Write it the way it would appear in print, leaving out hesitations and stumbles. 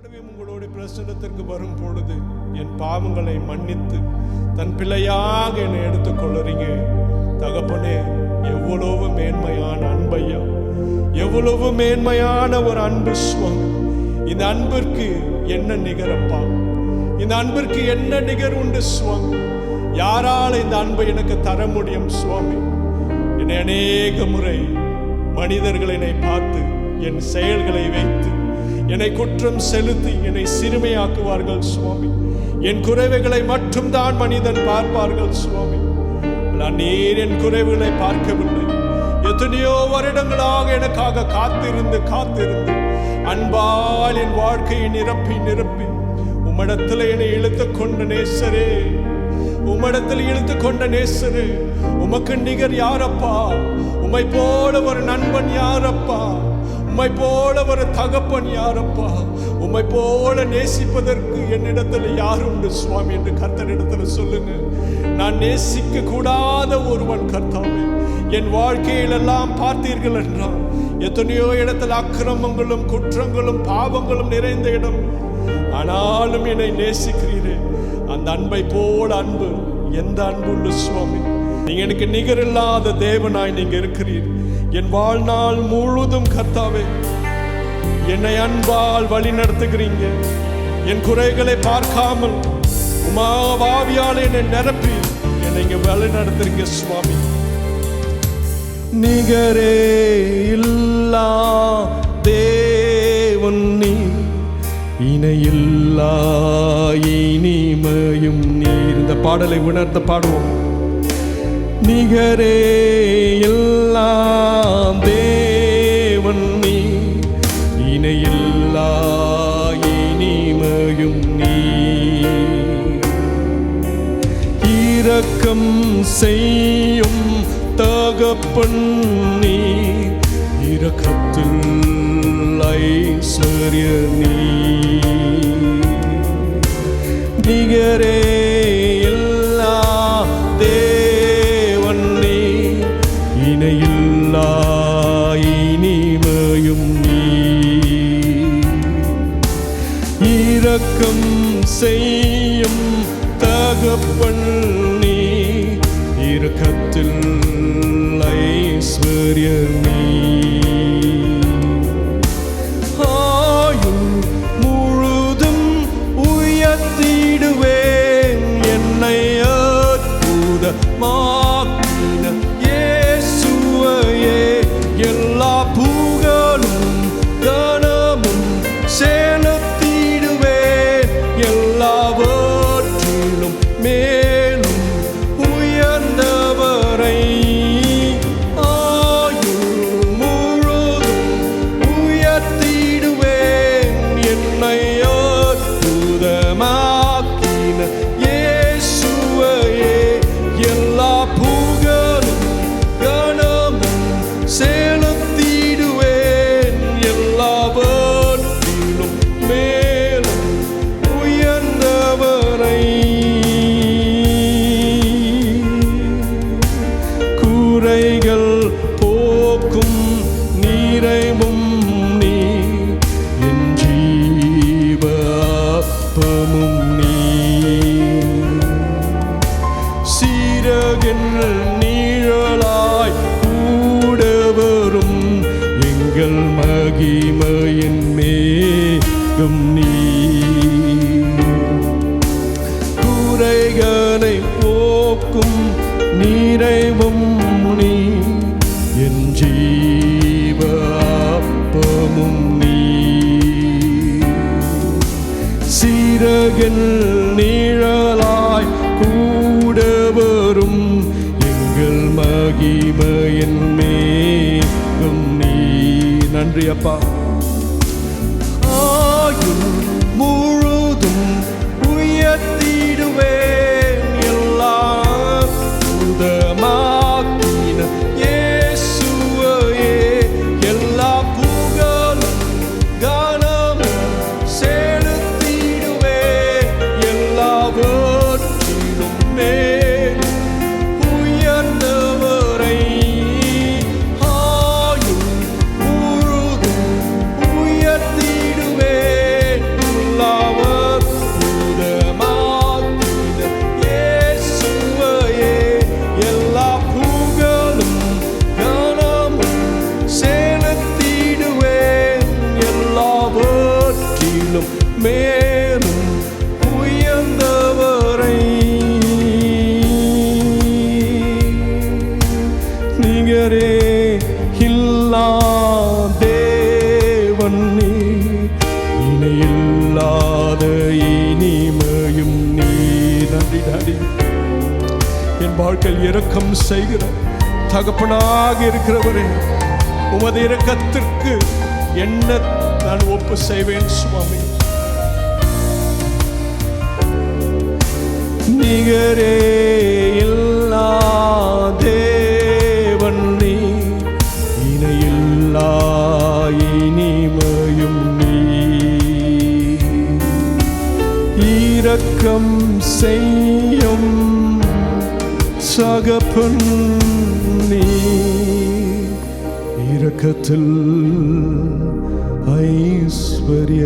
உங்களுடைய பிரசன்னத்திற்கு வரும் பொழுது என் பாவங்களை மன்னித்து தன் பிள்ளையாக என்னை எடுத்துக்கொள்ளுறீங்க தகப்பனே. எவ்வளவு மேன்மையான அன்பையா, எவ்வளவு மேன்மையான ஒரு அன்பு சுவாமி. இந்த அன்பிற்கு என்ன நிகரப்பா? இந்த அன்பிற்கு என்ன நிகர் உண்டு சுவாமி? யாரால் இந்த அன்பை எனக்கு தர முடியும் சுவாமி? என்னை அநேக முறை மனிதர்கள் என்னை பார்த்து என் செயல்களை வைத்து என்னை குற்றம் செலுத்தி என்னை சிறுமையாக்குவார்கள் சுவாமி. என் குறைவுகளை மட்டும்தான் மனிதன் பார்ப்பார்கள் சுவாமி. நீர் என் குறைவுகளை பார்க்கவில்லை. எத்தனையோ வருடங்களாக எனக்காக காத்திருந்து அன்பால் என் வாழ்க்கையை நிரப்பி உம்மிடத்தில் என்னை இழுத்துக் கொண்ட நேசரே, உம்மிடத்தில் இழுத்துக் கொண்ட நேசரே, உமக்கு நிகர் யாரப்பா? உம்மை போல ஒரு நண்பன் யாரப்பா? உம்மை போல ஒரு தகப்பன் யாரப்பா? உம்மை போல நேசிப்பதற்கு என்னிடத்தில் யார் உண்டு சுவாமி என்று கர்த்தரிடத்தில் சொல்லுங்க. நான் நேசிக்க கூடாத ஒருவன் கர்த்தாவே. என் வாழ்க்கையில் எல்லாம் பார்த்தீர்கள் என்றால் எத்தனையோ இடத்தில் அக்கிரமங்களும் குற்றங்களும் பாவங்களும் நிறைந்த இடம். ஆனாலும் என்னை நேசிக்கிறீரே. அந்த அன்பை போல அன்பு எந்த அன்பு உள்ள சுவாமி? நீங்க எனக்கு நிகரில்லாத தேவனாய் நீங்க இருக்கிறீர். என் வாழ்நாள் முழுதும் கர்த்தாவே என்னை அன்பால் வழி நடத்துகிறீங்க. என் குறைகளை பார்க்காமல் உமாவாவியால் என்னை நிரப்பி என்னை இங்க வழி நடத்துறீங்க சுவாமி. நிகரே இல்லா தேவன் நீ, இணையில்லா இனிமையும் நீர். இந்த பாடலை உணர்ந்து பாடுவோம். நிகரே இல்லா தேவன் நீ, இணையில்லா இனிமையும் நீ. இரக்கம் செய்யும் தகப்பன் நீ, இரக்கத்தில் ஐஸ்வர்ய நீ. நிகரே இல்லா தேவன் நீ, இணையில்லா இனிமையும் நீ. இரக்கம் செய்யும் தகப்பன் நீ, இரக்கத்தில் ஐஸ்வர்ய நீ. ஆயுள் முழுதும் உயர்த்திடுவேன் என்னை அற்புதமாக்கின இயேசுவையே. எல்லா புகழும் கனமும் செலுத்திடுவேன் எல்லாவற்றிலும் மேலும் உயர்ந்தவரை. மகிமையின் மேகம் நீ. குறைகளை போக்கும் நிறைவும் நீ, என் ஜீவ அப்பமும் நீ. சிறகின் நிழலாய் கூட வரும் எங்கள் மகிமையின் மேகம் நீ. நன்றி அப்பா. ஆயுள் முழுதும் உயர்த்திடுவேன் எல்லா புதமாக்கின இயேசுவையே. எல்லா புகழும் கனமும் செலுத்திடுவேன் எல்லாவற்றிலும் மேல் உயர்ந்தவரை. ஆயுள் முழுதும் மேலும் மேலும் உயர்ந்தவரை நிகரே இல்லா தேவன் நீ, இணையில்லாத இனிமையும் நீ. நன்றி டாடி. என் வாழ்க்கையில் இரக்கம் செய்கிற தகப்பனாக இருக்கிறவரே, உமது இரக்கத்திற்கு என்ன நான் ஒப்பு செய்வேன் சுவாமி. நிகரே இல்லா தேவன் நீ, இணையில்லா இனிமையும் நீ. இரக்கம் செய்யும் தகப்பன் நீ, இரக்கத்தில் ஐஸ்வர்ய